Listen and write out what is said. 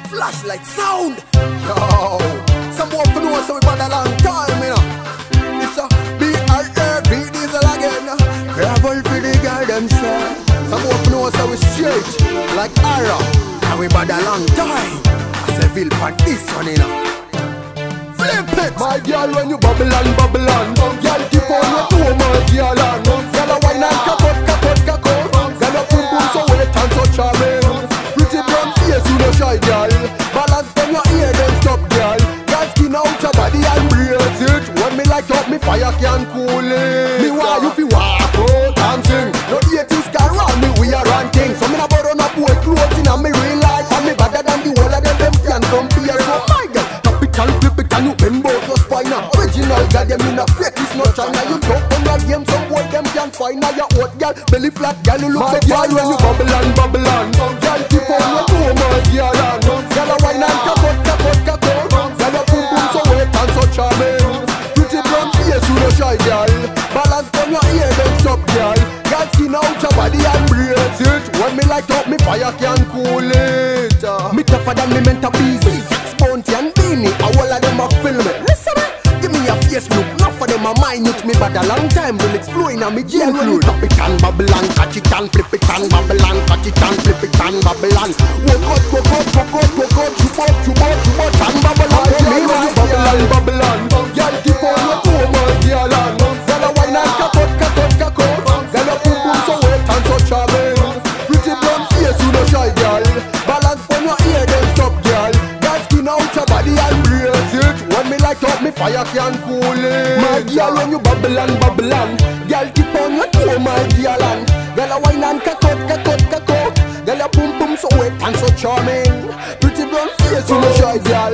Flashlight sound. Yo, some more for know so we bad a long time, you know. It's a BRV diesel again. Gravel for the girl themselves. Some more for know so we straight like arrow. And we bad a long time. I say feel for this one, you know. Flip it. My girl, when you bubble and girl, keep on your toe, my girl, girl, a wine and kakot. Girl, a boom boom so wet and so charming. Pretty brown face, you know shy, girl. Balance from your ear, then stop, girl. Girl, skin out your body and brace it. When me light up, me fire can cool it. Me why you fi walk out and sing. No 80s can run me, we are ranking. So me na borrow na boy clothes in a me real life. And me better than the whole of them can compare. So my girl, tap it and flip it and you bend both your spine. Original girl, them in a fake, it's not China. You talk on your game, some boy them can find. Now your hot girl, belly flat girl, you look so fine. When you bubble and girl, keep on your toe, my girl. Girl, a wine and kakot. Girl, a boom boom so wet and so charming. Pretty brown face, you know shy, girl. Balance from your ear, then stop, girl. Girl, skin out your body and brace it. When me light up, me fire can cool it. Me tougher than me meant to be. Bounty and beanie, all of them a film it. Listen, give me a face look, not for them a minute. Me bad a long time, bullets flowing on me jail fluid. Tap it and bubble and catch it and flip it and bubble and catch it and flip it and bubble and go out, shoot out and bubble and me want bubble and girl keep on your toe, my girl and girl a wine and kakot. Girl a boom boom so wet and so charming. Pretty brown face, you know shy, girl. Balance from your ear, then stop, girl. Skin out your body and brace it. When me light up, me fire can cool it. My girl, when you bubble and girl keep on your toe, my girl and girl a wine and kakot. Girl a boom boom so wet and so charming. Pretty brown face, you know shy, girl.